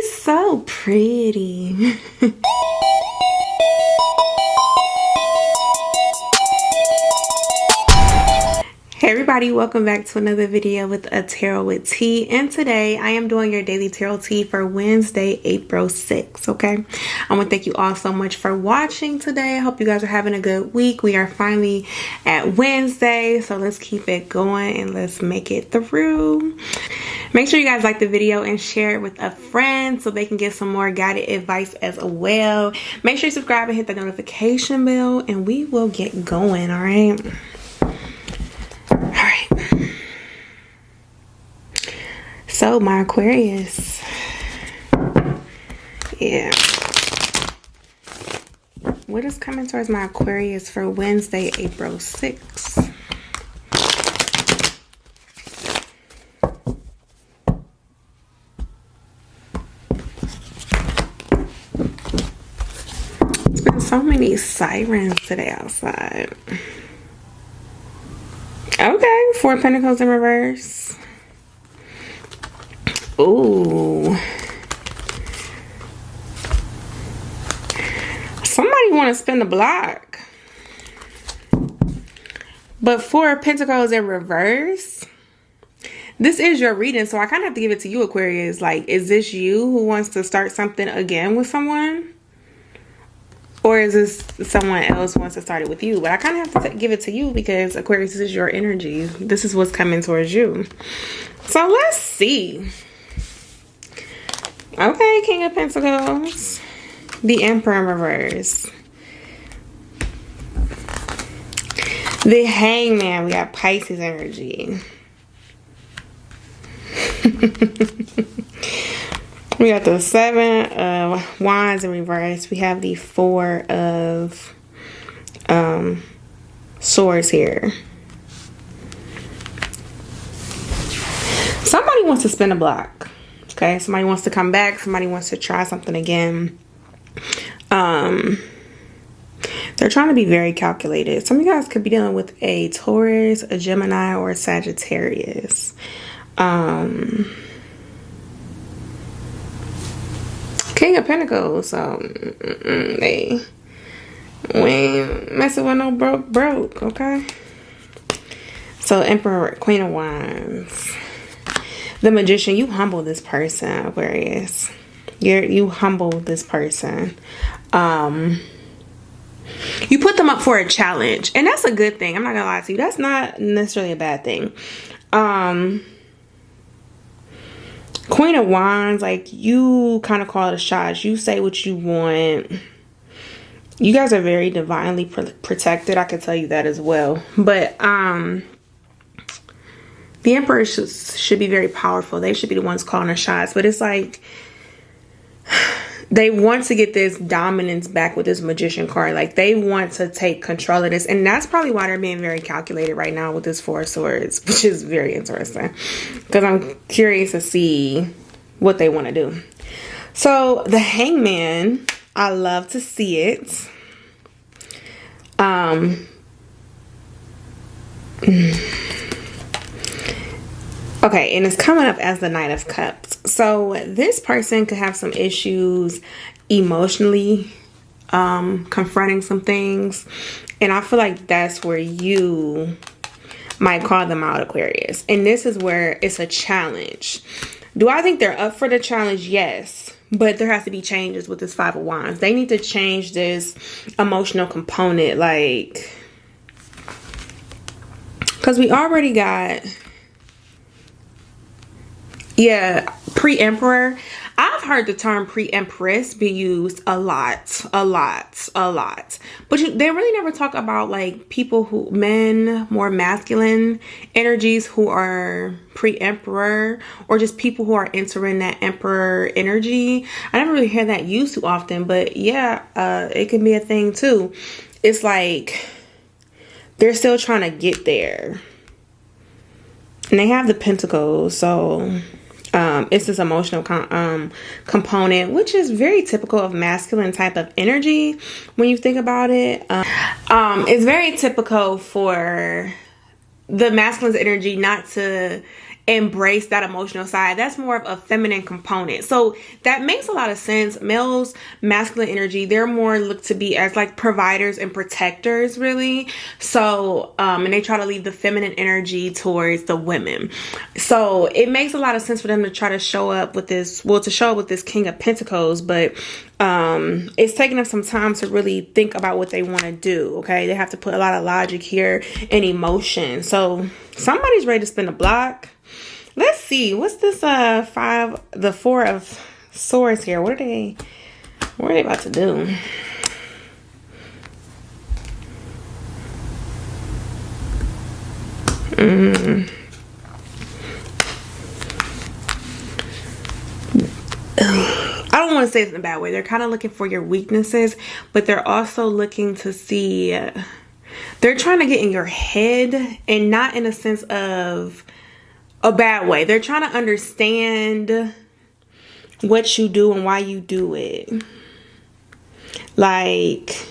So pretty. Hey everybody, welcome back to another video with a tarot with tea, and today I am doing your daily tarot tea for Wednesday, April 6th. Okay, I want to thank you all so much for watching today. I hope you guys are having a good week. We are finally at Wednesday, so let's keep it going and let's make it through. Make sure you guys like the video and share it with a friend so they can get some more guided advice as well. Make sure you subscribe and hit the notification bell, and we will get going. All right. So my Aquarius, yeah, what is coming towards my Aquarius for Wednesday, April 6th? It's been so many sirens today outside. Okay, 4 of Pentacles in reverse. Ooh. Somebody want to spin the block. But 4 of Pentacles in reverse. This is your reading, so I kind of have to give it to you, Aquarius. Like, is this you who wants to start something again with someone? Or is this someone else who wants to start it with you? But I kind of have to give it to you because, Aquarius, this is your energy. This is what's coming towards you. So let's see. Okay, King of Pentacles. The Emperor in reverse. The Hangman. We got Pisces energy. We got the 7 of Wands in reverse. We have the 4 of Swords here. Somebody wants to spin a block. Okay, somebody wants to come back. Somebody wants to try something again. They're trying to be very calculated. Some of you guys could be dealing with a Taurus, a Gemini, or a Sagittarius. King of Pentacles. So they ain't messing with no broke. Okay. So Emperor, Queen of Wands. The Magician. You humble this person, Aquarius. You humble this person. You put them up for a challenge, and that's a good thing. I'm not gonna lie to you. That's not necessarily a bad thing. Queen of Wands, like, you kind of call the shots. You say what you want. You guys are very divinely protected. I can tell you that as well. But the Emperor should be very powerful. They should be the ones calling the shots. But it's like they want to get this dominance back with this Magician card. Like, they want to take control of this. And that's probably why they're being very calculated right now with this 4 of Swords, which is very interesting. Because I'm curious to see what they want to do. So, the Hangman, I love to see it. Okay, and it's coming up as the Knight of Cups. So this person could have some issues emotionally, confronting some things. And I feel like that's where you might call them out, Aquarius. And this is where it's a challenge. Do I think they're up for the challenge? Yes. But there has to be changes with this 5 of Wands. They need to change this emotional component. Like, because we already got... Yeah, pre-emperor. I've heard the term pre-empress be used a lot. But they really never talk about, like, people who, men, more masculine energies who are pre-emperor, or just people who are entering that emperor energy. I never really hear that used too often, but yeah, it can be a thing too. It's like they're still trying to get there. And they have the Pentacles, so... it's this emotional component, which is very typical of masculine type of energy when you think about it. It's very typical for the masculine's energy not to embrace that emotional side. That's more of a feminine component. So that makes a lot of sense. Males, masculine energy, they're more looked to be as like providers and protectors, really. So, and they try to leave the feminine energy towards the women. So it makes a lot of sense for them to try to show up with this, well, to show up with this King of Pentacles, but it's taking them some time to really think about what they want to do. Okay, they have to put a lot of logic here and emotion. So somebody's ready to spin a block. Let's see, what's this the Four of Swords here? What are they about to do? I don't want to say it in a bad way. They're kind of looking for your weaknesses, but they're also looking to see, they're trying to get in your head, and not in a sense of a bad way. They're trying to understand what you do and why you do it. Like,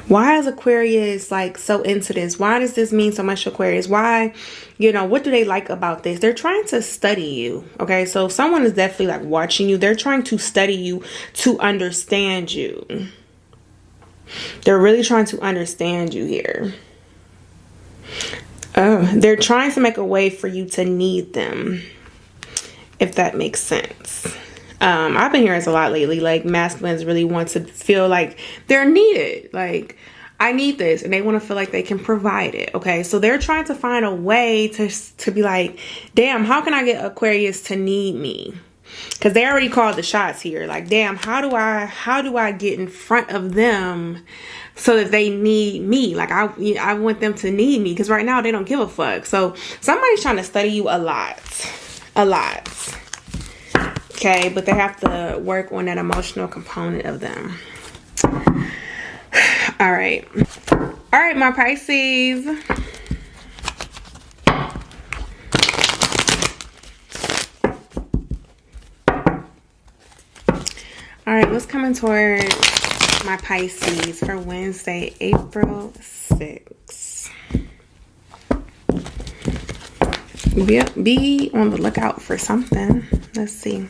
why is Aquarius like so into this? Why does this mean so much to Aquarius? Why, you know, what do they like about this? They're trying to study you. Okay, so someone is definitely like watching you. They're trying to study you to understand you. They're really trying to understand you here. They're trying to make a way for you to need them, if that makes sense. I've been hearing this a lot lately. Like, masculines really want to feel like they're needed. Like, I need this, and they want to feel like they can provide it. Okay, so they're trying to find a way to be like, damn, how can I get Aquarius to need me? Because they already called the shots here. Like, damn, how do I get in front of them so that they need me? Like, I want them to need me, because right now they don't give a fuck. So somebody's trying to study you a lot. Okay, but they have to work on that emotional component of them. All right, my Pisces. All right, what's coming toward my Pisces for Wednesday, April 6th? Be on the lookout for something. Let's see.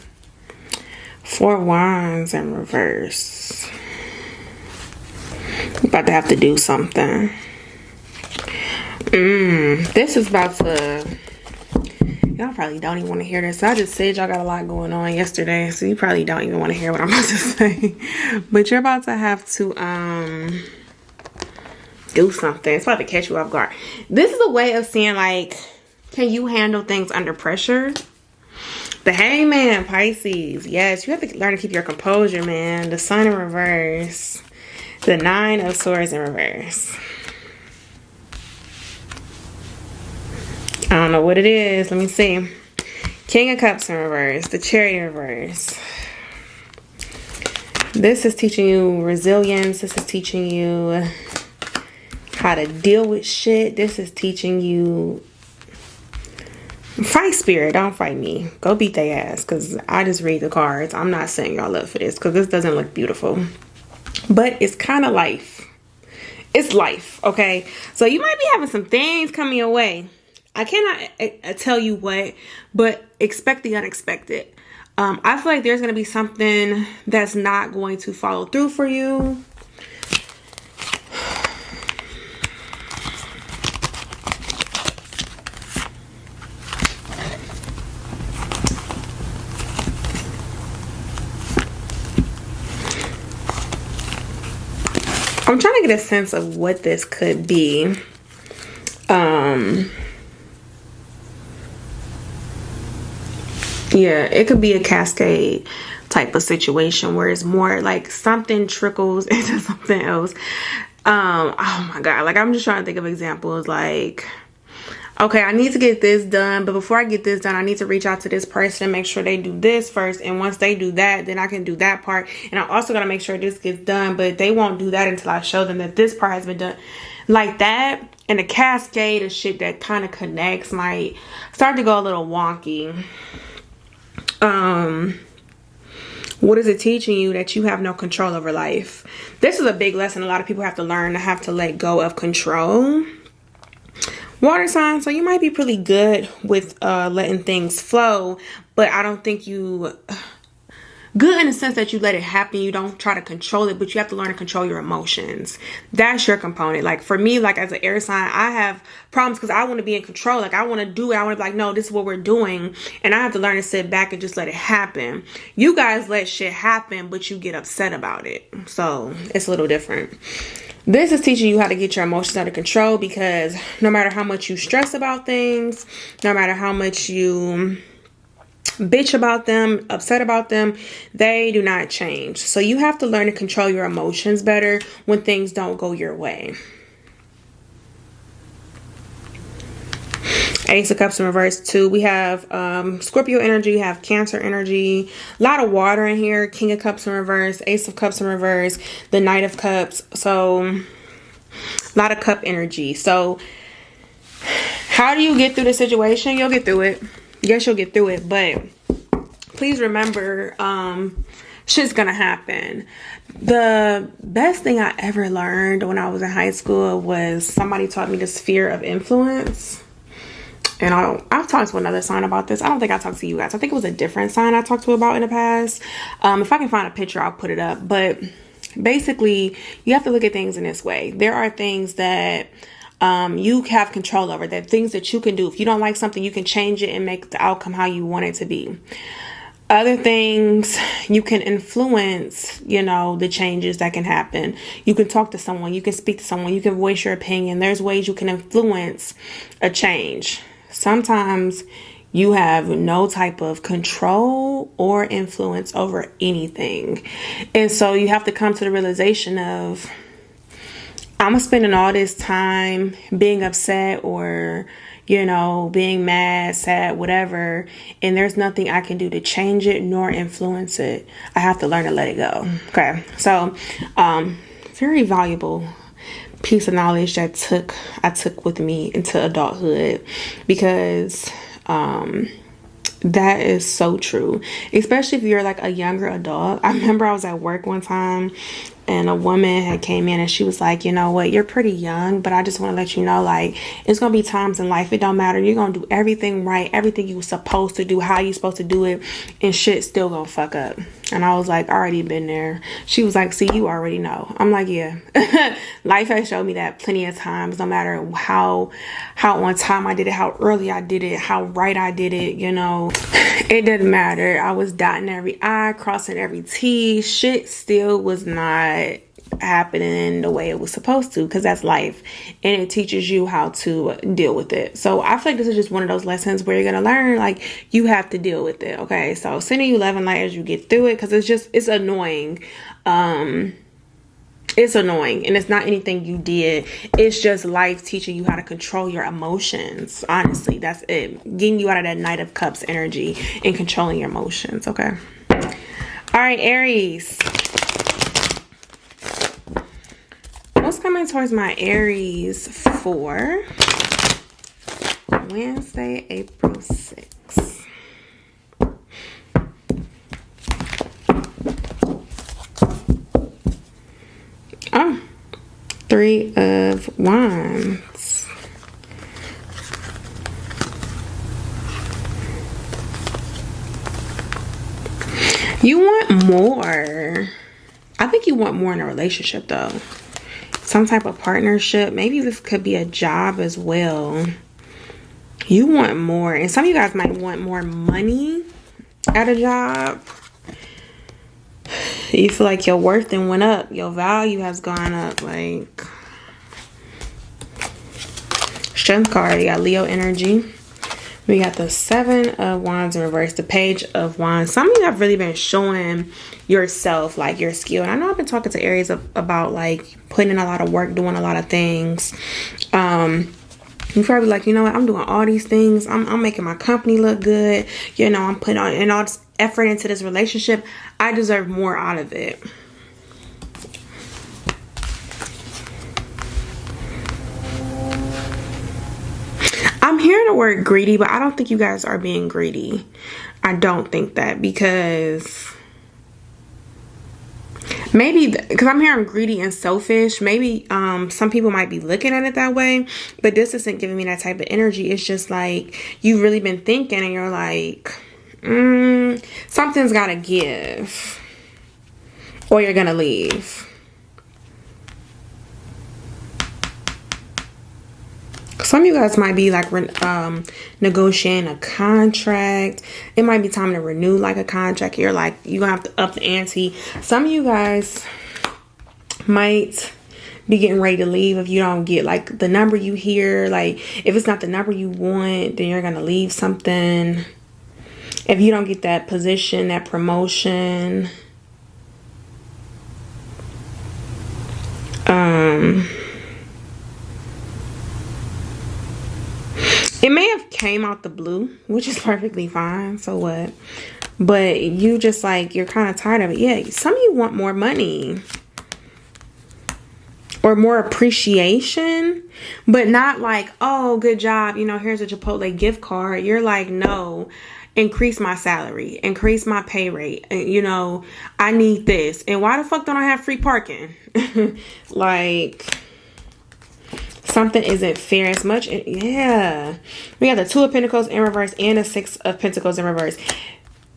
Four of Wands in reverse. You're about to have to do something. This is about to... Y'all probably don't even want to hear this. I just said y'all got a lot going on yesterday, so you probably don't even want to hear what I'm about to say. But you're about to have to do something. It's about to catch you off guard. This is a way of seeing, like, can you handle things under pressure? The Hangman, Pisces. Yes, you have to learn to keep your composure, man. The Sun in reverse. The Nine of Swords in reverse. I don't know what it is. Let me see. King of Cups in reverse. The Chariot in reverse. This is teaching you resilience. This is teaching you how to deal with shit. This is teaching you fight spirit. Don't fight me. Go beat their ass, because I just read the cards. I'm not setting y'all up for this, because this doesn't look beautiful. But it's kind of life. It's life, okay? So you might be having some things coming your way. I cannot tell you what, but expect the unexpected. I feel like there's going to be something that's not going to follow through for you. I'm trying to get a sense of what this could be. Yeah, it could be a cascade type of situation where it's more like something trickles into something else. Oh my God. Like, I'm just trying to think of examples like, okay, I need to get this done, but before I get this done, I need to reach out to this person and make sure they do this first. And once they do that, then I can do that part. And I also got to make sure this gets done, but they won't do that until I show them that this part has been done. Like that. And the cascade of shit that kind of connects might start to go a little wonky. What is it teaching you? That you have no control over life. This is a big lesson a lot of people have to learn, to have to let go of control. Water sign, so you might be pretty good with letting things flow, but I don't think you good in the sense that you let it happen. You don't try to control it, but you have to learn to control your emotions. That's your component. Like for me, like as an air sign, I have problems because I want to be in control. Like I want to do it. I want to be like, no, this is what we're doing. And I have to learn to sit back and just let it happen. You guys let shit happen, but you get upset about it. So it's a little different. This is teaching you how to get your emotions under control, because no matter how much you stress about things, no matter how much you bitch about them, upset about them, they do not change. So you have to learn to control your emotions better when things don't go your way. Ace of Cups in reverse too. We have Scorpio energy, we have Cancer energy, a lot of water in here. King of Cups in reverse, Ace of Cups in reverse, the Knight of Cups. So a lot of cup energy. So how do you get through the situation? You'll get through it. Yes, you'll get through it, but please remember, shit's gonna happen. The best thing I ever learned when I was in high school was somebody taught me the sphere of influence. And I've talked to another sign about this. I don't think I talked to you guys. I think it was a different sign I talked to about in the past. If I can find a picture, I'll put it up. But basically, you have to look at things in this way. There are things that you have control over, that things that you can do. If you don't like something, you can change it and make the outcome how you want it to be. Other things, you can influence, you know, the changes that can happen. You can talk to someone, you can speak to someone, you can voice your opinion. There's ways you can influence a change. Sometimes you have no type of control or influence over anything. And so you have to come to the realization of, I'm spending all this time being upset or, you know, being mad, sad, whatever, and there's nothing I can do to change it nor influence it. I have to learn to let it go. Okay, so very valuable piece of knowledge that I took with me into adulthood, because that is so true, especially if you're like a younger adult. I remember I was at work one time and a woman had came in and she was like, you know what, you're pretty young, but I just want to let you know, like, it's going to be times in life, it don't matter. You're going to do everything right, everything you were supposed to do, how you supposed to do it, and shit still going to fuck up. And I was like, already been there. She was like, see, you already know. I'm like, yeah. Life has showed me that plenty of times, no matter how on time I did it, how early I did it, how right I did it, you know, it didn't matter. I was dotting every I, crossing every T. Shit still was not happening the way it was supposed to, because that's life, and it teaches you how to deal with it. So I feel like this is just one of those lessons where you're gonna learn, like, you have to deal with it. Okay, so sending you love and light as you get through it, because it's annoying. It's annoying, and it's not anything you did. It's just life teaching you how to control your emotions. Honestly, that's it. Getting you out of that Knight of Cups energy and controlling your emotions. Okay, all right, Aries. What's coming towards my Aries for Wednesday, April 6th? Oh, 3 of Wands. You want more. I think you want more in a relationship, though. Some type of partnership. Maybe this could be a job as well. You want more. And some of you guys might want more money at a job. You feel like your worth then went up. Your value has gone up. Like, Strength card. You got Leo energy. We got the 7 of Wands in reverse, the Page of Wands. Some of you have really been showing yourself, like, your skill. And I know I've been talking to Aries about, like, putting in a lot of work, doing a lot of things. You're probably like, you know what, I'm doing all these things. I'm making my company look good. You know, I'm putting on all this effort into this relationship. I deserve more out of it. I'm hearing the word greedy, but I don't think you guys are being greedy. I don't think that, because maybe because I'm hearing greedy and selfish, maybe some people might be looking at it that way, but this isn't giving me that type of energy. It's just like you've really been thinking and you're like, something's gotta give or you're gonna leave. Some of you guys might be like negotiating a contract. It might be time to renew like a contract. You're like, you're gonna have to up the ante. Some of you guys might be getting ready to leave if you don't get like the number you hear. Like if it's not the number you want, then you're gonna leave something. If you don't get that position, that promotion. It may have came out the blue, which is perfectly fine. So what? But you just like, you're kind of tired of it. Yeah, some of you want more money. Or more appreciation. But not like, oh, good job. You know, here's a Chipotle gift card. You're like, no, increase my salary. Increase my pay rate. You know, I need this. And why the fuck don't I have free parking? Like... something isn't fair as much. Yeah. We got the Two of Pentacles in reverse and the Six of Pentacles in reverse.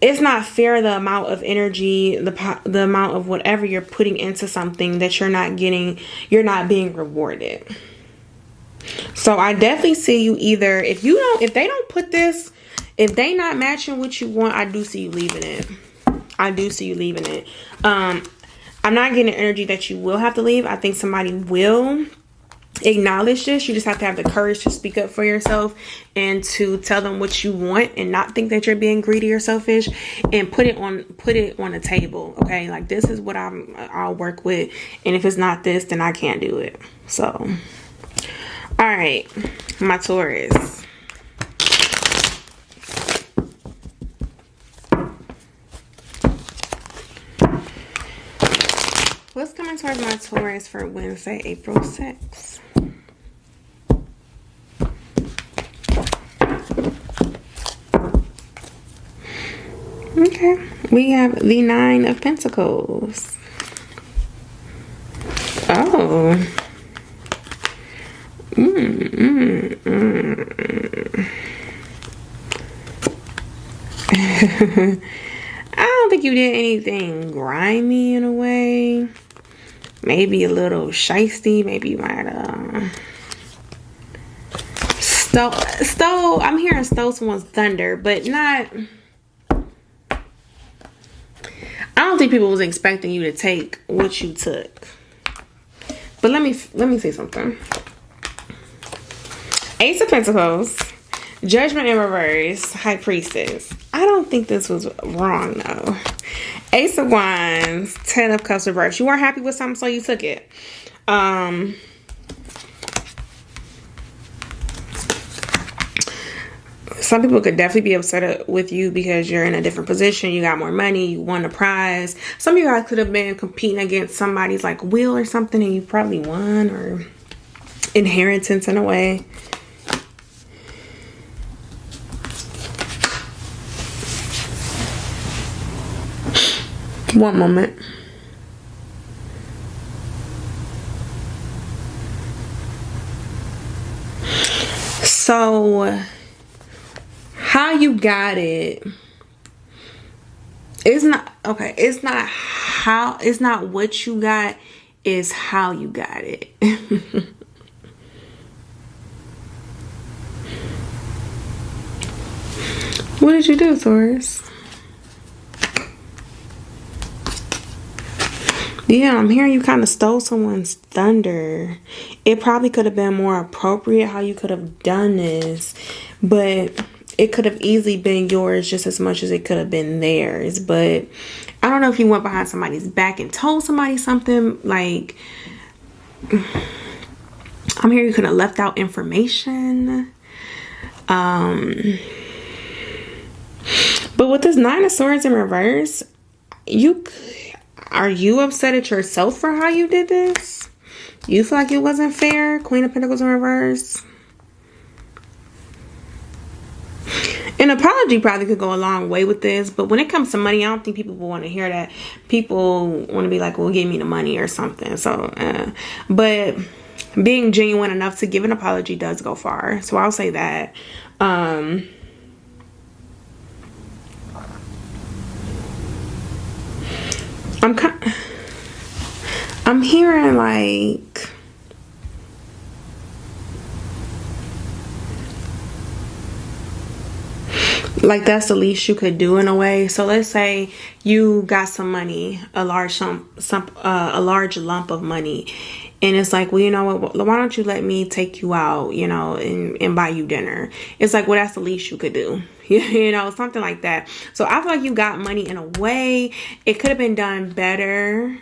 It's not fair the amount of energy, the amount of whatever you're putting into something that you're not getting, you're not being rewarded. So I definitely see you either, if they don't put this, if they not matching what you want, I do see you leaving it. I do see you leaving it. I'm not getting the energy that you will have to leave. I think somebody will acknowledge this. You just have to have the courage to speak up for yourself and to tell them what you want and not think that you're being greedy or selfish, and put it on the table. Okay, like this is what I'll work with, and if it's not this, then I can't do it. So all right, my Taurus. What's coming towards my Taurus for Wednesday, April 6th? Okay, we have the Nine of Pentacles. Oh. I don't think you did anything grimy in a way. Maybe a little shiesty. Maybe you might stole. I'm hearing stole someone's thunder, but not. I don't think people was expecting you to take what you took. But let me say something. Ace of Pentacles, Judgment in reverse, High Priestess. I don't think this was wrong though. Ace of Wands, Ten of Cups reverse. You weren't happy with something, so you took it. Some people could definitely be upset with you because you're in a different position. You got more money. You won a prize. Some of you guys could have been competing against somebody's like will or something, and you probably won, or inheritance in a way. One moment. So how you got it, it's not okay. It's not how, it's not what you got, it's how you got it. What did you do, Taurus? Yeah, I'm hearing you kind of stole someone's thunder. It probably could have been more appropriate how you could have done this, but it could have easily been yours just as much as it could have been theirs. But I don't know if you went behind somebody's back and told somebody something. Like, I'm hearing you could have left out information. But with this Nine of Swords in reverse, are you upset at yourself for how you did this? You feel like it wasn't fair? Queen of Pentacles in reverse. An apology probably could go a long way with this, but when it comes to money, I don't think people will want to hear that. People want to be like, well, give me the money or something. So, but being genuine enough to give an apology does go far. So I'll say that. I'm hearing like that's the least you could do in a way. So let's say you got some money, a large lump of money, and it's like, well, you know what, why don't you let me take you out, you know, and buy you dinner. It's like, well, that's the least you could do. You know, something like that. So I feel like you got money in a way. It could have been done better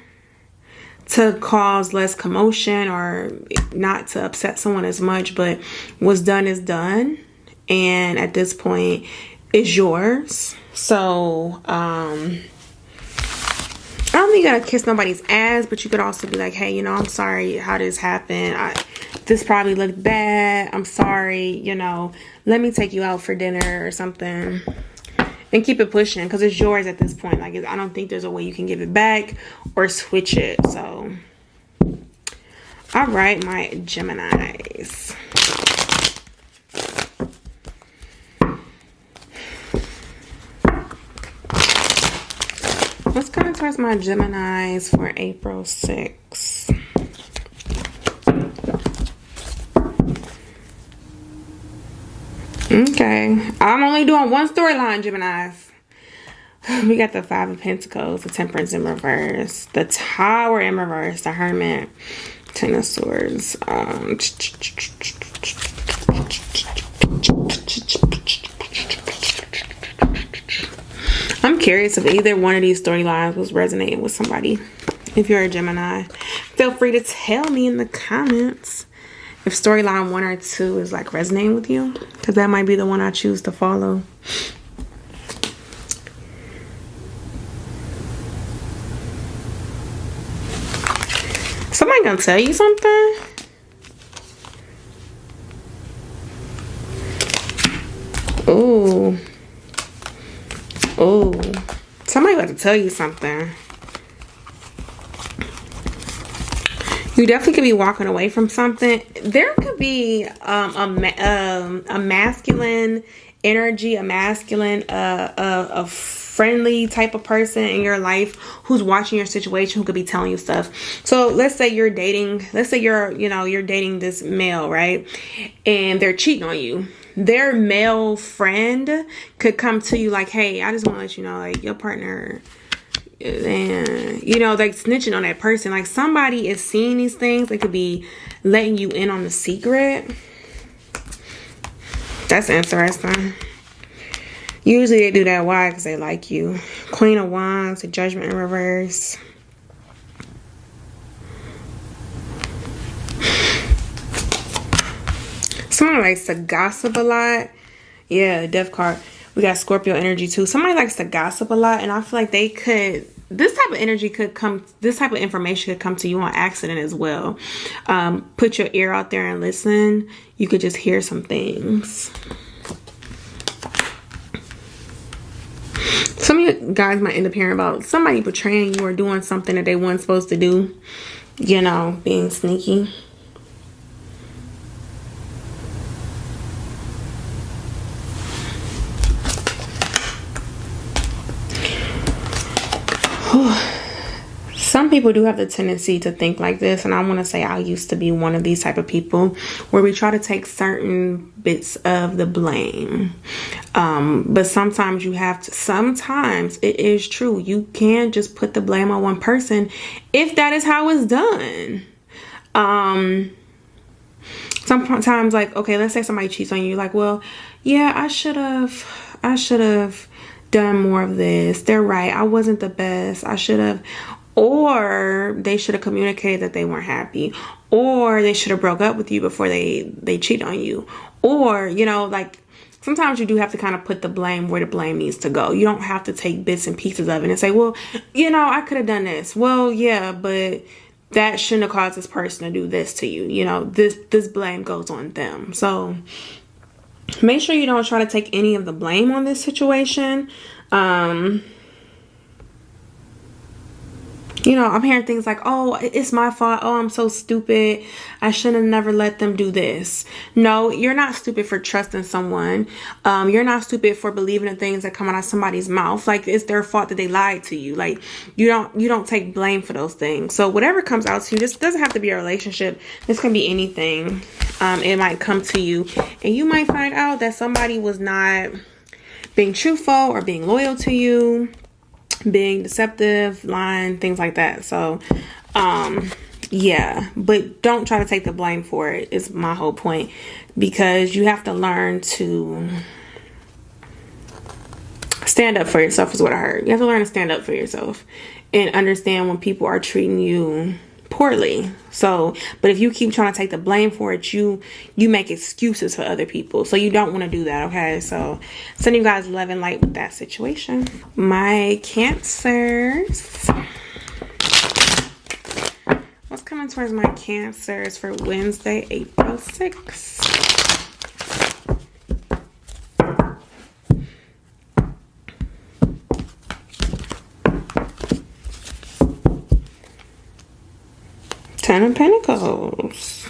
to cause less commotion or not to upset someone as much, but what's done is done. And at this point, it's yours. So, I don't think you gotta kiss nobody's ass, but you could also be like, hey, you know, I'm sorry how this happened. This probably looked bad. I'm sorry, you know, let me take you out for dinner or something. And keep it pushing, because it's yours at this point. Like, I don't think there's a way you can give it back or switch it. So, all right, my Geminis. What's coming towards my Geminis for April 6th? Okay. I'm only doing one storyline, Geminis. We got the Five of Pentacles, the Temperance in reverse, the Tower in reverse, the Hermit, Ten of Swords. I'm curious if either one of these storylines was resonating with somebody. If you're a Gemini, feel free to tell me in the comments if storyline 1 or 2 is like resonating with you, because that might be the one I choose to follow. Somebody gonna tell you something? Ooh. Oh, somebody about to tell you something. You definitely could be walking away from something. There could be a masculine energy, a friendly type of person in your life who's watching your situation, who could be telling you stuff. So let's say you're dating. Let's say you're dating this male, right? And they're cheating on you. Their male friend could come to you like, hey, I just want to let you know, like, your partner, and, you know, like snitching on that person. Like, somebody is seeing these things. They could be letting you in on the secret. That's interesting. Usually they do that. Why? Because they like you. Queen of Wands, the Judgment in reverse. Someone likes to gossip a lot. Yeah, Death card. We got Scorpio energy too. Somebody likes to gossip a lot, and I feel like they could. This type of energy could come. This type of information could come to you on accident as well. Put your ear out there and listen. You could just hear some things. Some of you guys might end up hearing about somebody betraying you or doing something that they weren't supposed to do. You know, being sneaky. Some people do have the tendency to think like this, and I want to say I used to be one of these type of people where we try to take certain bits of the blame, but sometimes you have to. Sometimes it is true, you can just put the blame on one person if that is how it's done. Sometimes, like, okay, let's say somebody cheats on you, like, well, yeah, I should have done more of this. They're right, I wasn't the best. I should have. Or they should have communicated that they weren't happy. Or they should have broke up with you before they cheat on you. Or, you know, like, sometimes you do have to kind of put the blame where the blame needs to go. You don't have to take bits and pieces of it and say, well, you know, I could have done this. Well, yeah, but that shouldn't have caused this person to do this to you. You know, this blame goes on them. So Make sure you don't try to take any of the blame on this situation. You know, I'm hearing things like, oh, it's my fault. Oh, I'm so stupid. I should have never let them do this. No, you're not stupid for trusting someone. You're not stupid for believing the things that come out of somebody's mouth. Like, it's their fault that they lied to you. Like, you don't take blame for those things. So whatever comes out to you, this doesn't have to be a relationship. This can be anything. It might come to you and you might find out that somebody was not being truthful or being loyal to you, being deceptive, lying, things like that. So yeah, but don't try to take the blame for it, is my whole point, because you have to learn to stand up for yourself, is what I heard. You have to learn to stand up for yourself and understand when people are treating you poorly. So, but if you keep trying to take the blame for it, you make excuses for other people. So you don't want to do that, okay? So sending you guys love and light with that situation. My Cancers. What's coming towards my Cancers for Wednesday, April 6th? Ten of Pentacles.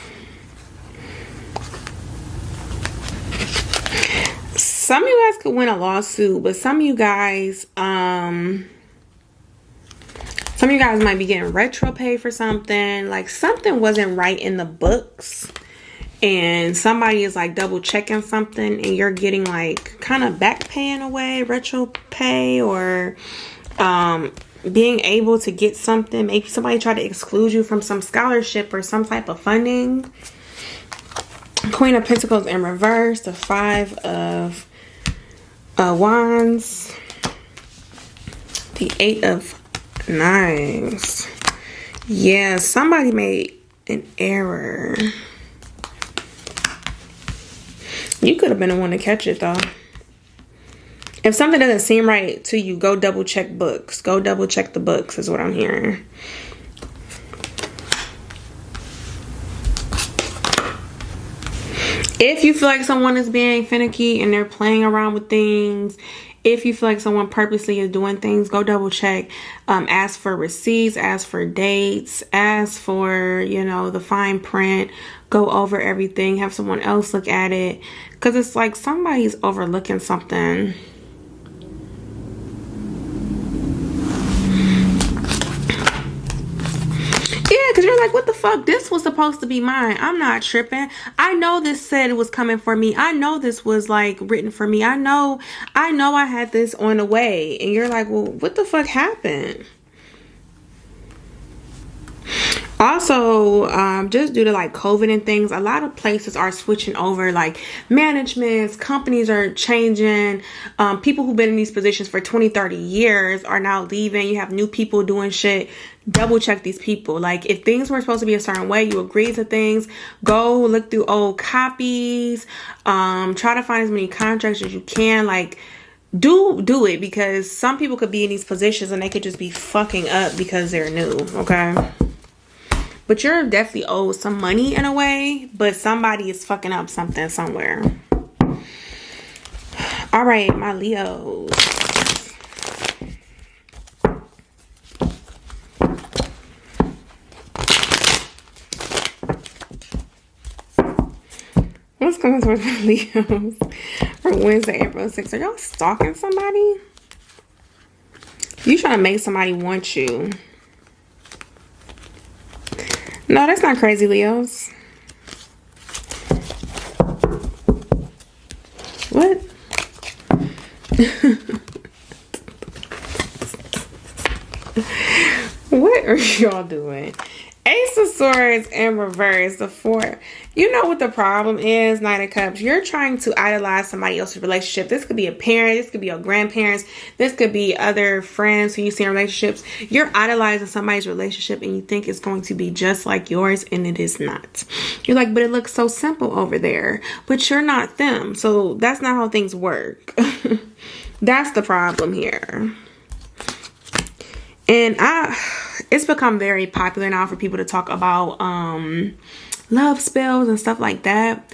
Some of you guys could win a lawsuit, but some of you guys might be getting retro pay for something. Like, something wasn't right in the books and somebody is like double checking something and you're getting like kind of back pay in a way, retro pay, or being able to get something. Maybe somebody tried to exclude you from some scholarship or some type of funding. Queen of Pentacles in reverse. The Five of Wands. The Eight of Knives. Yeah, somebody made an error. You could have been the one to catch it, though. If something doesn't seem right to you, go double check books. Go double check the books is what I'm hearing. If you feel like someone is being finicky and they're playing around with things, if you feel like someone purposely is doing things, go double check. Ask for receipts, ask for dates, ask for, you know, the fine print. Go over everything. Have someone else look at it. Because it's like somebody's overlooking something. Yeah, because you're like, what the fuck? This was supposed to be mine. I'm not tripping. I know this said it was coming for me. I know this was like written for me. I know I had this on the way. And you're like, well, what the fuck happened? Also, just due to like COVID and things, a lot of places are switching over, like managements, companies are changing. People who've been in these positions for 20-30 years are now leaving. You have new people doing shit. Double check these people. Like, if things were supposed to be a certain way, you agreed to things, go look through old copies. Try to find as many contracts as you can. Like, do it, because some people could be in these positions and they could just be fucking up because they're new, okay? But you're definitely owed some money in a way, but somebody is fucking up something somewhere. All right, my Leos. What's coming towards my Leos for Wednesday, April 6th? Are y'all stalking somebody? You trying to make somebody want you. No, that's not crazy, Leos. What? What are y'all doing? Ace of Swords in reverse. The Four. You know what the problem is, Knight of Cups. You're trying to idolize somebody else's relationship. This could be a parent. This could be your grandparents. This could be other friends who you see in relationships. You're idolizing somebody's relationship and you think it's going to be just like yours, and it is not. You're like, but it looks so simple over there. But you're not them. So that's not how things work. That's the problem here. And it's become very popular now for people to talk about love spells and stuff like that.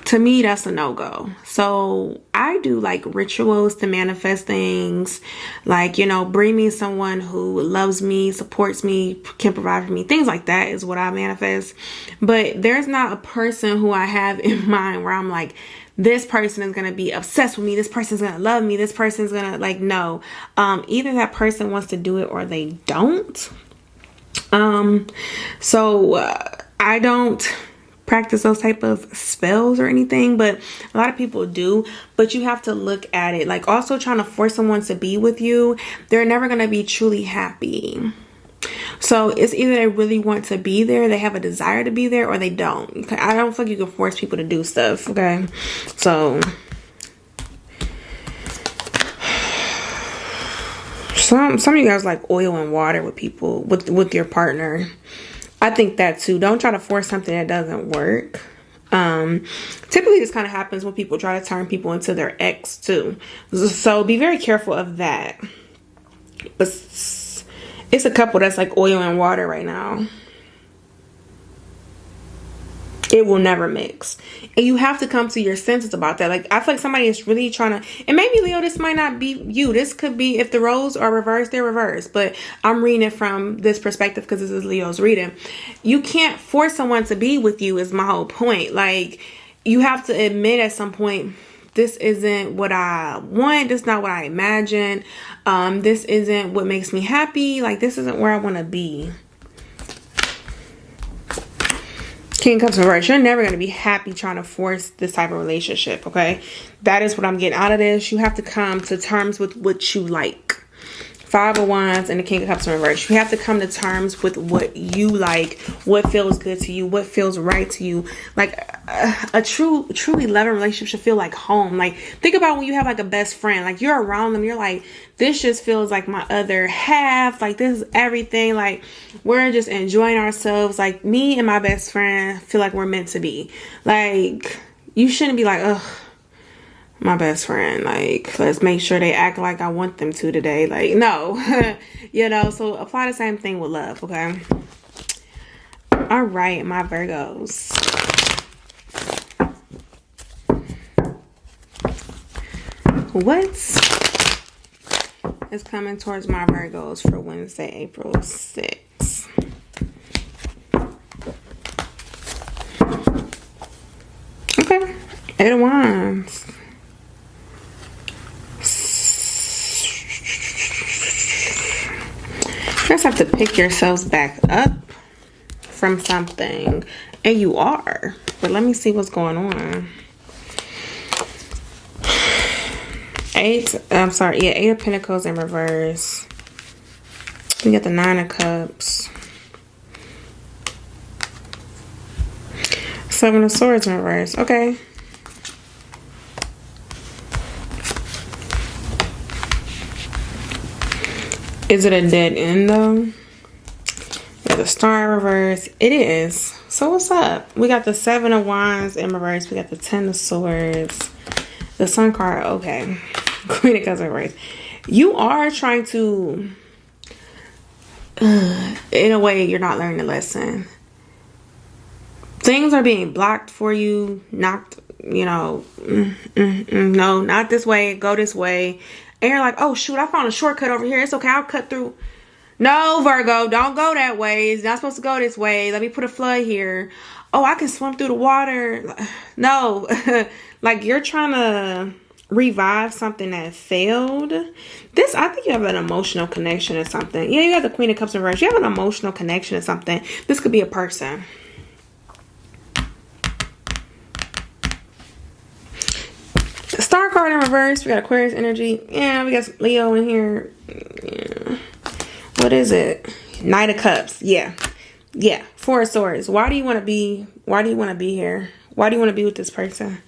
to me, that's a no-go. So I do like rituals to manifest things, like, you know, bring me someone who loves me, supports me, can provide for me. Things like that is what I manifest. But there's not a person who I have in mind where I'm like, this person is going to be obsessed with me, this person's going to love me, this person's going to, like, no. Either that person wants to do it or they don't. I don't practice those type of spells or anything, but a lot of people do. But you have to look at it like, also trying to force someone to be with you, they're never going to be truly happy. So it's either they really want to be there, they have a desire to be there, or they don't. I don't feel like you can force people to do stuff. Okay, so some of you guys like oil and water with people, with your partner. I think that too. Don't try to force something that doesn't work. Typically this kind of happens when people try to turn people into their ex too. So be very careful of that. But it's a couple that's like oil and water right now. It will never mix. And you have to come to your senses about that. Like, I feel like somebody is really trying to, and maybe Leo, this might not be you. This could be, if the roles are reversed, they're reversed. But I'm reading it from this perspective because this is Leo's reading. You can't force someone to be with you is my whole point. Like, you have to admit at some point, this isn't what I want. This is not what I imagine. This isn't what makes me happy. Like, this isn't where I want to be. King of Cups reverse. You're never going to be happy trying to force this type of relationship, okay? That is what I'm getting out of this. You have to come to terms with what you like. Five of Wands and the King of Cups in reverse. You have to come to terms with what you like, what feels good to you, what feels right to you. Like a truly loving relationship should feel like home. Like, think about when you have like a best friend. Like, you're around them, you're like, this just feels like my other half. Like, this is everything. Like, we're just enjoying ourselves. Like, me and my best friend feel like we're meant to be. Like, you shouldn't be like, ugh, my best friend, like, let's make sure they act like I want them to today. Like, no. You know, so apply the same thing with love, okay? All right, my Virgos. What is coming towards my Virgos for Wednesday, April 6th? Okay, Eight of Wands. You just have to pick yourselves back up from something, and you are. But let me see what's going on. Eight of Pentacles in reverse. We got the Nine of Cups. Seven of Swords in reverse. Okay. Is it a dead end though? We got the Star in reverse. It is. So what's up? We got the Seven of Wands in reverse. We got the Ten of Swords. The Sun card. Okay. Queen of Cups in reverse. You are trying to, in a way, you're not learning a lesson. Things are being blocked for you. Knocked, you know, no, not this way. Go this way. And you're like, oh, shoot, I found a shortcut over here. It's okay. I'll cut through. No, Virgo, don't go that way. It's not supposed to go this way. Let me put a flood here. Oh, I can swim through the water. No. Like, you're trying to revive something that failed. This, I think you have an emotional connection or something. Yeah, you got the Queen of Cups in reverse. You have an emotional connection or something. This could be a person. Star card in reverse. We got Aquarius energy. Yeah, we got Leo in here. Yeah. What is it? Knight of Cups. Yeah. Yeah. Four of Swords. Why do you want to be here? Why do you want to be with this person?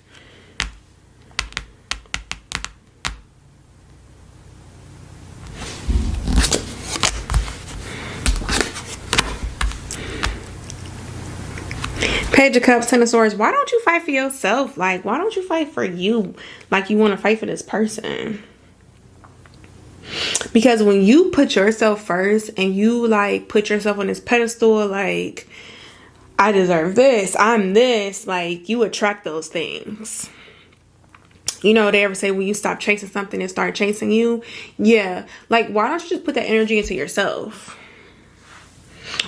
Page of Cups, Ten of Swords. Why don't you fight for yourself? Like, why don't you fight for you? Like, you want to fight for this person. Because when you put yourself first and you, like, put yourself on this pedestal, like, I deserve this, I'm this. Like, you attract those things. You know, they ever say when you stop chasing something and start chasing you? Yeah. Like, why don't you just put that energy into yourself?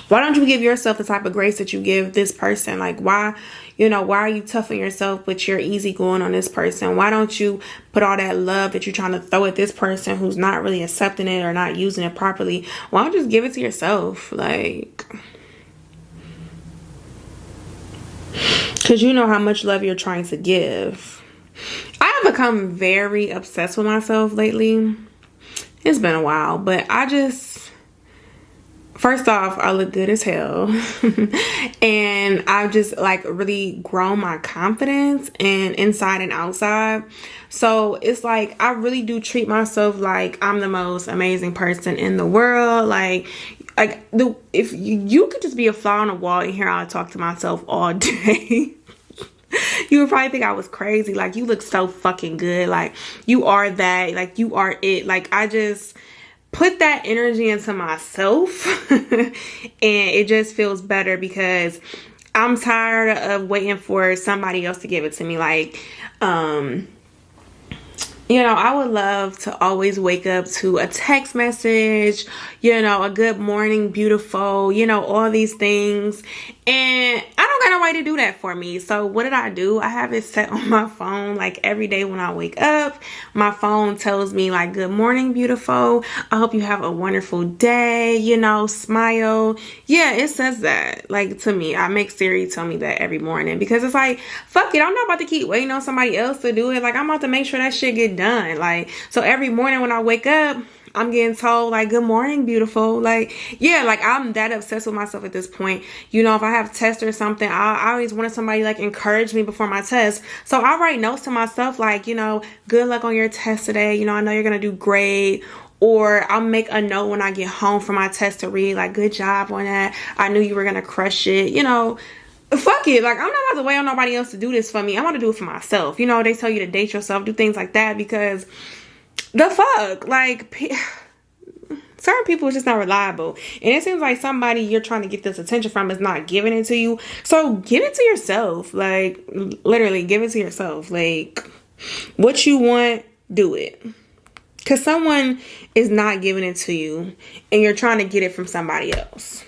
Why don't you give yourself the type of grace that you give this person? Like, why, you know, why are you tough on yourself but you're easy going on this person? Why don't you put all that love that you're trying to throw at this person who's not really accepting it or not using it properly? Why don't you just give it to yourself? Like, because you know how much love you're trying to give. I have become very obsessed with myself lately. It's been a while, but I just, first off, I look good as hell. And I've just like really grown my confidence and inside and outside. So it's like, I really do treat myself like I'm the most amazing person in the world. Like if you could just be a fly on the wall and hear how I talk to myself all day. You would probably think I was crazy. Like, you look so fucking good. Like, you are that. Like, you are it. Like, I just put that energy into myself. And it just feels better because I'm tired of waiting for somebody else to give it to me. Like, you know, I would love to always wake up to a text message, you know, a good morning, beautiful, you know, all these things. And I don't got nobody to do that for me. So what did I do? I have it set on my phone. Like, every day when I wake up, my phone tells me like, good morning, beautiful. I hope you have a wonderful day, you know, smile. Yeah, it says that, like, to me. I make Siri tell me that every morning because it's like, fuck it. I'm not about to keep waiting on somebody else to do it. Like, I'm about to make sure that shit get done. Like, so every morning when I wake up, I'm getting told like, good morning, beautiful. Like, yeah, like, I'm that obsessed with myself at this point. You know, if I have tests or something, I always wanted somebody like encourage me before my test. So I write notes to myself like, you know, good luck on your test today. You know, I know you're going to do great. Or I'll make a note when I get home from my test to read like, good job on that. I knew you were going to crush it. You know, fuck it. Like, I'm not about to wait on nobody else to do this for me. I want to do it for myself. You know, they tell you to date yourself, do things like that because the fuck, like, certain people is just not reliable. And it seems like somebody you're trying to get this attention from is not giving it to you. So give it to yourself. Like, literally give it to yourself. Like, what you want, do it. Because someone is not giving it to you and you're trying to get it from somebody else.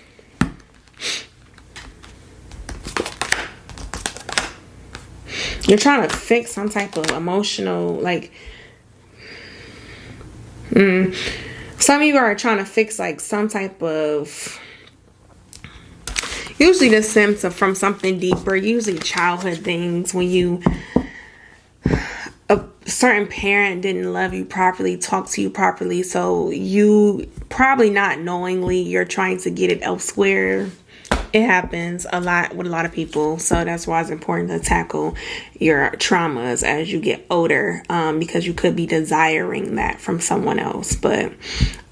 You're trying to fix some type of emotional, like, some of you are trying to fix like some type of, usually this stems from something deeper, usually childhood things when a certain parent didn't love you properly, talk to you properly, so you probably not knowingly, you're trying to get it elsewhere. It happens a lot with a lot of people. So that's why it's important to tackle your traumas as you get older, because you could be desiring that from someone else. But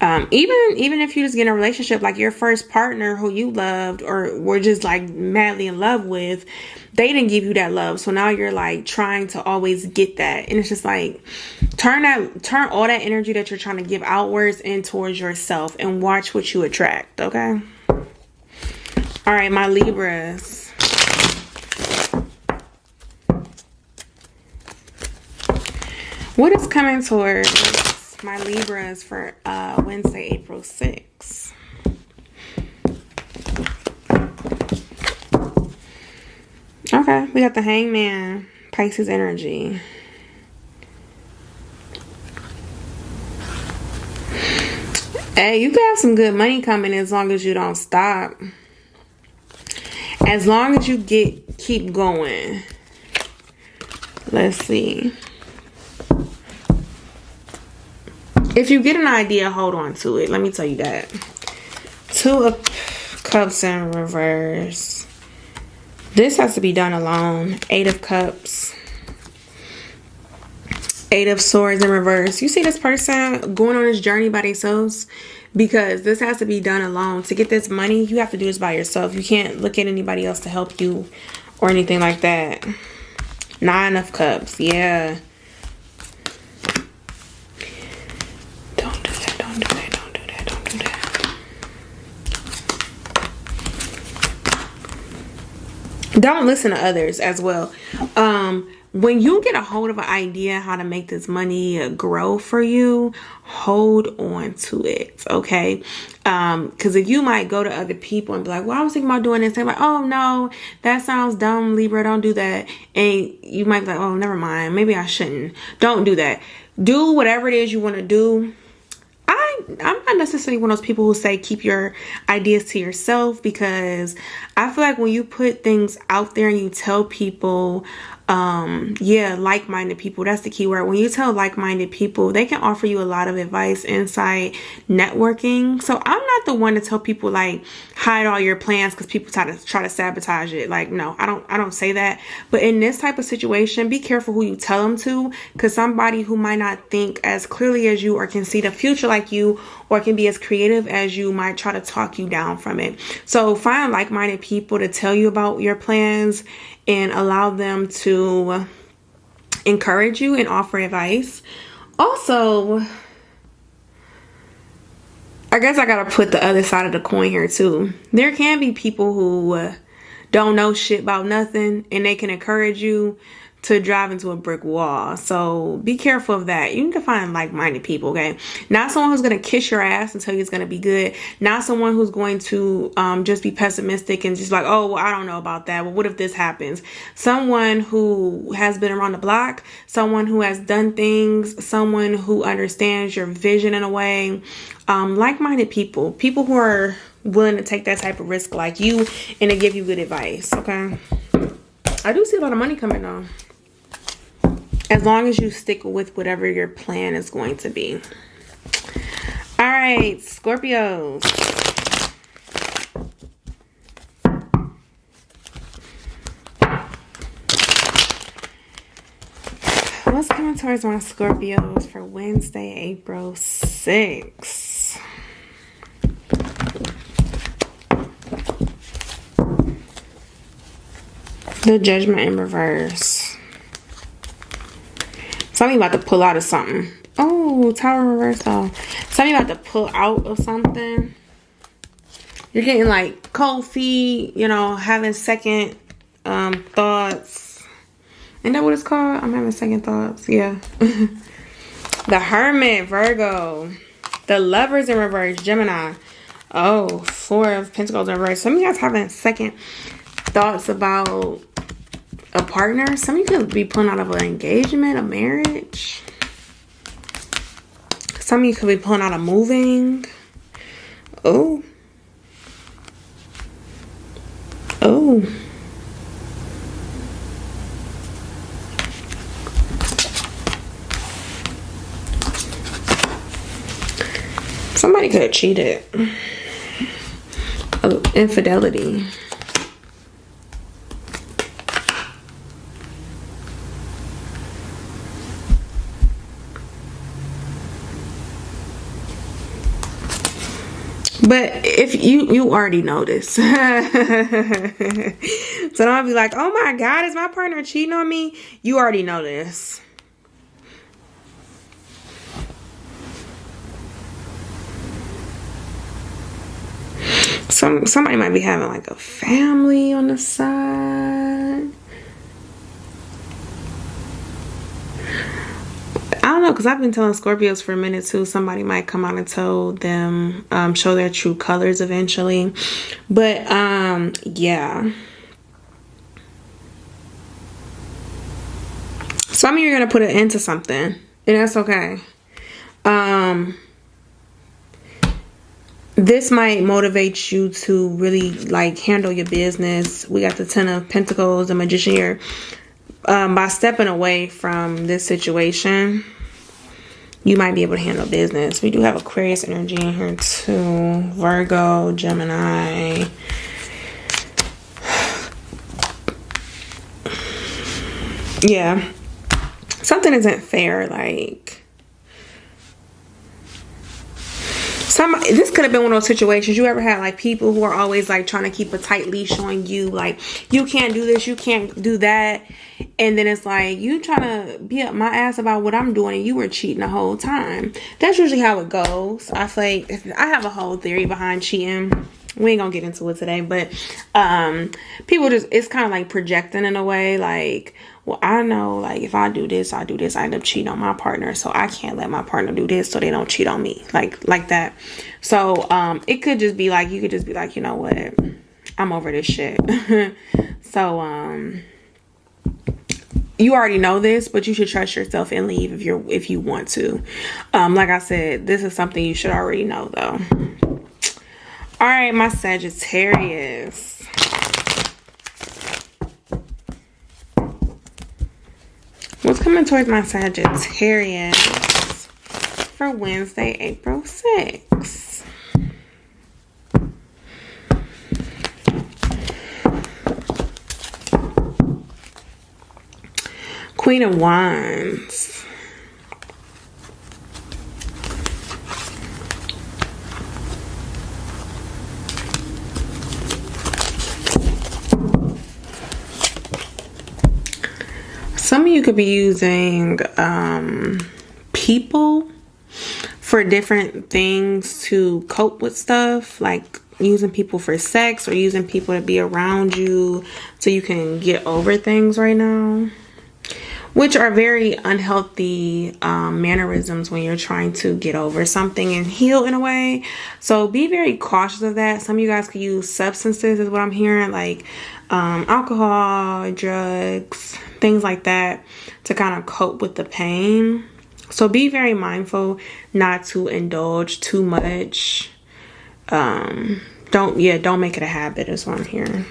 even if you just get in a relationship, like your first partner who you loved or were just like madly in love with, they didn't give you that love. So now you're like trying to always get that. And it's just like, turn all that energy that you're trying to give outwards in towards yourself and watch what you attract. Okay. All right, my Libras. What is coming towards my Libras for Wednesday, April 6th? Okay, we got the Hangman, Pisces energy. Hey, you can have some good money coming as long as you don't stop. As long as you keep going. Let's see. If you get an idea, hold on to it. Let me tell you that. 2 of Cups in reverse. This has to be done alone. 8 of Cups. 8 of Swords in reverse. You see this person going on this journey by themselves? Because this has to be done alone. To get this money, you have to do this by yourself. You can't look at anybody else to help you or anything like that. 9 of Cups. Yeah. Don't do that. Don't do that. Don't do that. Don't do that. Don't listen to others as well. When you get a hold of an idea how to make this money grow for you, hold on to it, okay? Because if you might go to other people and be like, well, I was thinking about doing this. They're like, oh, no, that sounds dumb, Libra. Don't do that. And you might be like, oh, never mind. Maybe I shouldn't. Don't do that. Do whatever it is you want to do. I'm not necessarily one of those people who say keep your ideas to yourself, because I feel like when you put things out there and you tell people, like-minded people, that's the key word. When you tell like-minded people, they can offer you a lot of advice, insight, networking. So I'm not the one to tell people like hide all your plans because people try to sabotage it. Like, no, I don't say that. But in this type of situation, be careful who you tell them to, because somebody who might not think as clearly as you or can see the future like you or can be as creative as you might try to talk you down from it. So find like-minded people to tell you about your plans and allow them to encourage you and offer advice. Also, I guess I gotta put the other side of the coin here too. There can be people who don't know shit about nothing, and they can encourage you to drive into a brick wall. So be careful of that. You need to find like-minded people, okay? Not someone who's going to kiss your ass and tell you it's going to be good. Not someone who's going to just be pessimistic and just like, oh, well, I don't know about that. Well, what if this happens? Someone who has been around the block, someone who has done things, someone who understands your vision in a way. Like-minded people who are willing to take that type of risk like you and to give you good advice, okay? I do see a lot of money coming though, as long as you stick with whatever your plan is going to be. All right, Scorpios. What's coming towards my Scorpios for Wednesday, April 6th? The Judgment in reverse. Something about to pull out of something. Oh, Tower reversal. Something about to pull out of something. You're getting like cold feet, you know, having second thoughts. Isn't that what it's called? I'm having second thoughts. Yeah. The Hermit, Virgo. The Lovers in reverse, Gemini. Oh, Four of Pentacles in reverse. Some of you guys having second thoughts about a partner. Some of you could be pulling out of an engagement, a marriage. Some of you could be pulling out of moving. Oh. Oh. Somebody could have cheated. Oh, infidelity. But if you already know this. So don't be like, oh my God, is my partner cheating on me? You already know this. Somebody might be having like a family on the side. I don't know, because I've been telling Scorpios for a minute too. Somebody might come out and tell them, show their true colors eventually. But yeah. Some of you are going to put an end to something, and that's okay. This might motivate you to really like handle your business. We got the Ten of Pentacles, the Magician here. By stepping away from this situation, you might be able to handle business. We do have Aquarius energy in here too. Virgo, Gemini. Yeah. Something isn't fair. Like, this could have been one of those situations you ever had, like people who are always like trying to keep a tight leash on you, like you can't do this, you can't do that, and then it's like you trying to be up my ass about what I'm doing and you were cheating the whole time. That's usually how it goes. I feel like I have a whole theory behind cheating. we ain't gonna get into it today, but people just, it's kind of like projecting in a way, like, well, I know, like, if I do this, I end up cheating on my partner, so I can't let my partner do this so they don't cheat on me, like that. So it could just be like, you could just be like, you know what, I'm over this shit. So you already know this, but you should trust yourself and leave if you want to. Like I said, this is something you should already know, though. All right, my Sagittarius. What's coming towards my Sagittarius for Wednesday, April 6th? Queen of Wands. Some of you could be using people for different things to cope with stuff, like using people for sex or using people to be around you so you can get over things right now, which are very unhealthy mannerisms when you're trying to get over something and heal in a way. So be very cautious of that. Some of you guys could use substances, is what I'm hearing, like alcohol, drugs, things like that, to kind of cope with the pain. So be very mindful not to indulge too much. Don't make it a habit, is what I'm hearing.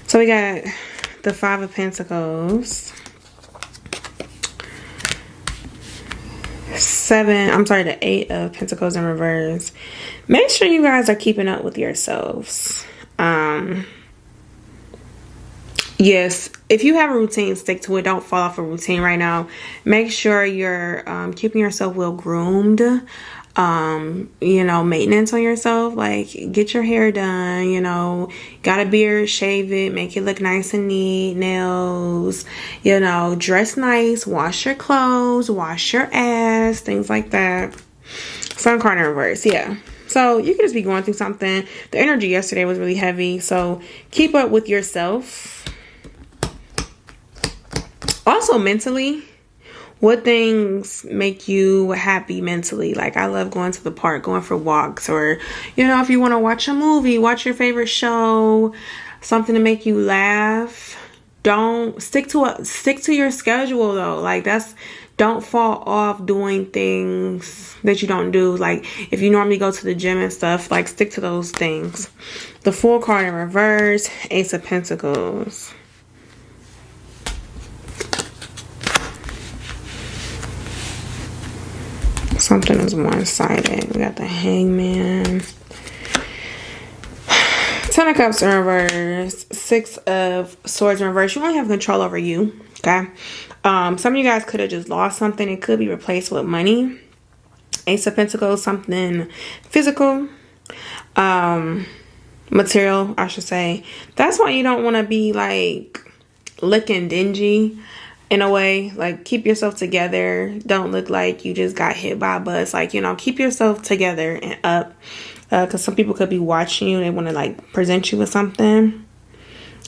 So we got the Five of Pentacles. The Eight of Pentacles in reverse. Make sure you guys are keeping up with yourselves. Yes, if you have a routine, stick to it. Don't fall off a routine right now. Make sure you're keeping yourself well groomed. Maintenance on yourself. Like, get your hair done, got a beard, shave it, make it look nice and neat, nails, dress nice, wash your clothes, wash your ass, things like that. Sun card in reverse, yeah. So you could just be going through something. The energy yesterday was really heavy, so keep up with yourself. Also mentally, what things make you happy mentally? Like, I love going to the park, going for walks, or, if you want to watch a movie, watch your favorite show, something to make you laugh. Don't stick to your schedule though. Like, don't fall off doing things that you don't do. Like, if you normally go to the gym and stuff, like, stick to those things. The Fool card in reverse, Ace of Pentacles. Something is one-sided. We got the Hangman. Ten of Cups in reverse. Six of Swords in reverse. You only have control over you. Okay. Some of you guys could have just lost something. It could be replaced with money. Ace of Pentacles. Something physical. Material, I should say. That's why you don't want to be like looking dingy. In a way, like, keep yourself together. Don't look like you just got hit by a bus. Like, keep yourself together and up. Because some people could be watching you. They want to, like, present you with something.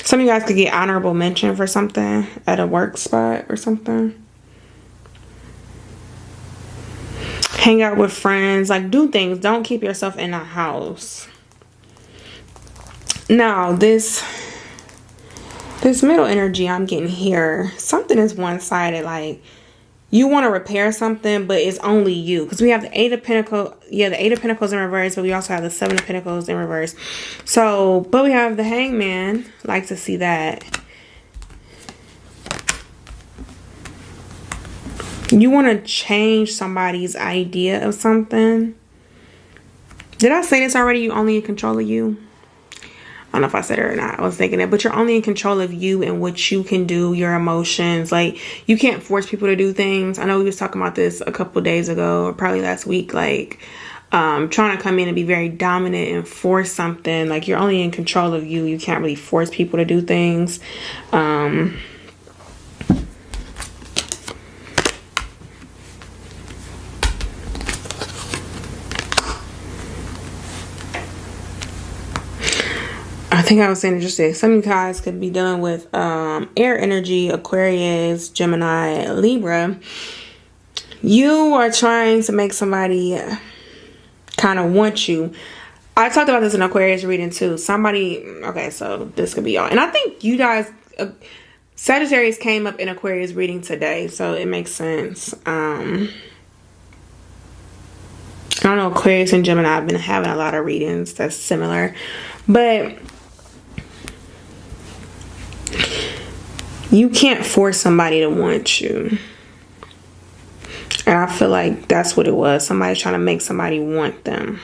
Some of you guys could get honorable mention for something at a work spot or something. Hang out with friends. Like, do things. Don't keep yourself in a house. Now, this middle energy I'm getting here, something is one-sided. Like, you want to repair something, but it's only you. Because we have the Eight of Pentacles. Yeah, the Eight of Pentacles in reverse, but we also have the Seven of Pentacles in reverse. So, but we have the Hangman. Like to see that. You want to change somebody's idea of something. Did I say this already? You only in control of you? I don't know if I said it or not. I was thinking it, but you're only in control of you and what you can do, your emotions. Like, you can't force people to do things. I know we was talking about this a couple days ago, or probably last week. Like, trying to come in and be very dominant and force something. Like, you're only in control of you. You can't really force people to do things. I think I was saying interesting. Some of you guys could be dealing with air energy, Aquarius, Gemini, Libra. You are trying to make somebody kind of want you. I talked about this in Aquarius reading too. Somebody, okay, so this could be y'all. And I think you guys, Sagittarius came up in Aquarius reading today, so it makes sense. I don't know, Aquarius and Gemini, I've been having a lot of readings that's similar. But you can't force somebody to want you. And I feel like that's what it was. Somebody's trying to make somebody want them.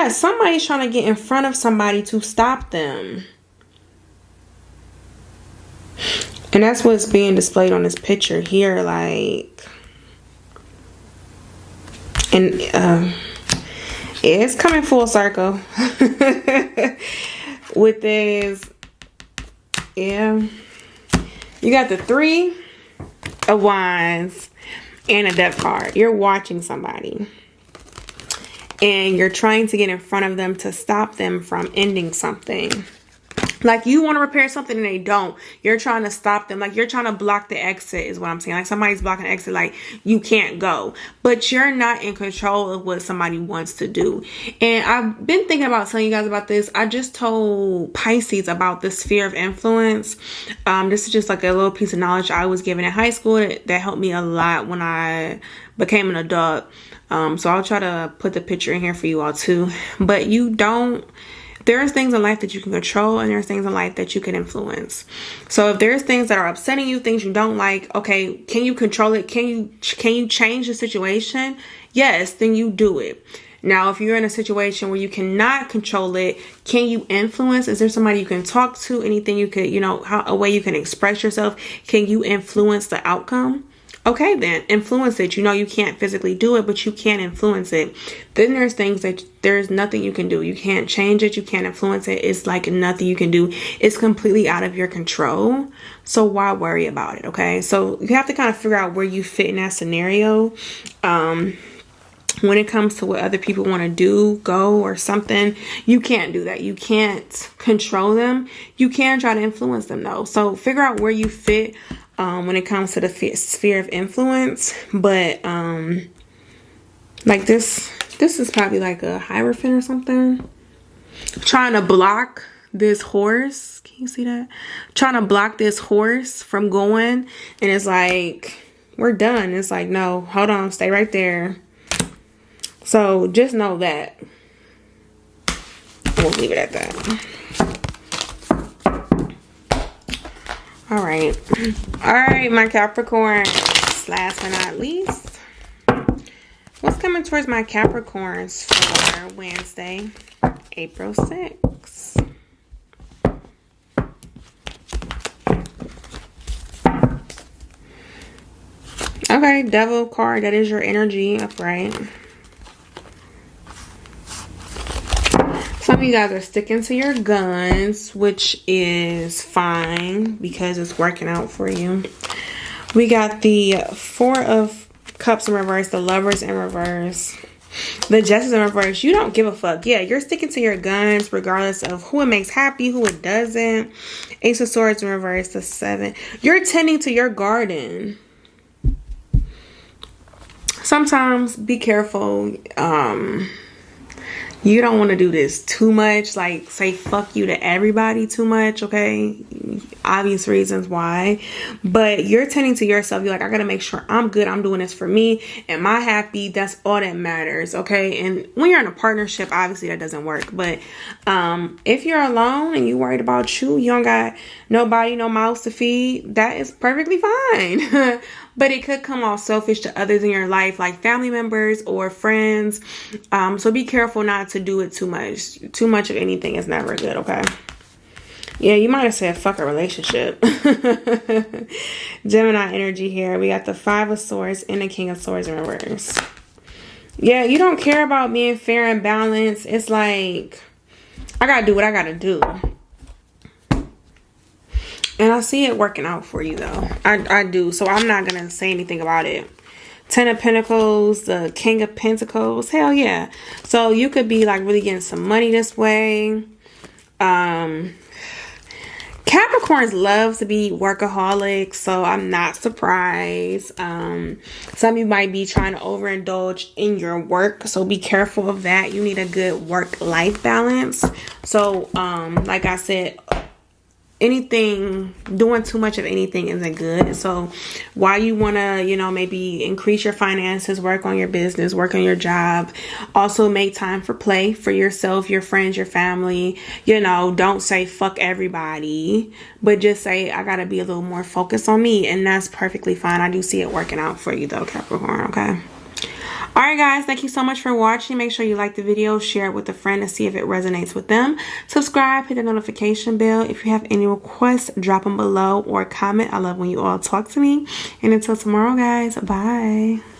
Somebody's trying to get in front of somebody to stop them. And that's what's being displayed on this picture here, like, and it's coming full circle with this. Yeah, you got the 3 of Wands and a Death card. You're watching somebody and you're trying to get in front of them to stop them from ending something. Like, you want to repair something and they don't. You're trying to stop them. Like, you're trying to block the exit is what I'm saying. Like, somebody's blocking the exit. Like, you can't go. But you're not in control of what somebody wants to do. And I've been thinking about telling you guys about this. I just told Pisces about the sphere of influence. This is just like a little piece of knowledge I was given in high school that helped me a lot when I became an adult. So I'll try to put the picture in here for you all too. But there's things in life that you can control and there's things in life that you can influence. So if there's things that are upsetting you, things you don't like, okay, can you control it? Can you change the situation? Yes, then you do it. Now, if you're in a situation where you cannot control it, can you influence? Is there somebody you can talk to? Anything you could, a way you can express yourself? Can you influence the outcome? Okay, then influence it. You can't physically do it, but you can influence it. Then there's things that there's nothing you can do. You can't change it. You can't influence it. It's like nothing you can do. It's completely out of your control. So why worry about it? Okay, so you have to kind of figure out where you fit in that scenario. When it comes to what other people want to do, go or something, you can't do that. You can't control them. You can try to influence them though. So figure out where you fit when it comes to the sphere of influence. But like this is probably like a Hierophant or something. Trying to block this horse. Can you see that? Trying to block this horse from going. And it's like, we're done. It's like, no, hold on, stay right there. So just know that. We'll leave it at that. All right, my Capricorn. Last but not least, what's coming towards my Capricorns for Wednesday, April 6th? Okay, Devil card. That is your energy, upright. Some of you guys are sticking to your guns, which is fine because it's working out for you. We got the 4 of Cups in reverse, the Lovers in reverse, the Justice in reverse. You don't give a fuck. Yeah, you're sticking to your guns regardless of who it makes happy, who it doesn't. Ace of Swords in reverse, the 7. You're tending to your garden. Sometimes be careful. You don't want to do this too much, like say fuck you to everybody too much, okay? Obvious reasons why. But you're tending to yourself. You're like, I gotta make sure I'm good. I'm doing this for me. Am I happy? That's all that matters, okay? And when you're in a partnership, obviously that doesn't work. But if you're alone and you're worried about you don't got nobody, no mouths to feed, that is perfectly fine. But it could come off selfish to others in your life, like family members or friends. So be careful not to do it too much. Too much of anything is never good, okay? Yeah, you might have said fuck a relationship. Gemini energy here. We got the 5 of Swords and the King of Swords in reverse. Yeah, you don't care about being fair and balanced. It's like, I gotta do what I gotta do. And I see it working out for you though. I do. So I'm not going to say anything about it Ten of Pentacles, the King of Pentacles. Hell yeah. So you could be like really getting some money this way. Capricorns love to be workaholics, so I'm not surprised. Some of you might be trying to overindulge in your work, so be careful of that. You need a good work-life balance. So, like I said, doing too much of anything isn't good. So while you want to, you know, maybe increase your finances, work on your business, work on your job, also make time for play for yourself, your friends, your family. You know, don't say fuck everybody, but just say I gotta be a little more focused on me, and that's perfectly fine. I do see it working out for you though, Capricorn. Okay. All right, guys, thank you so much for watching. Make sure you like the video, share it with a friend to see if it resonates with them. Subscribe, hit the notification bell. If you have any requests, drop them below or comment. I love when you all talk to me. And until tomorrow, guys, bye.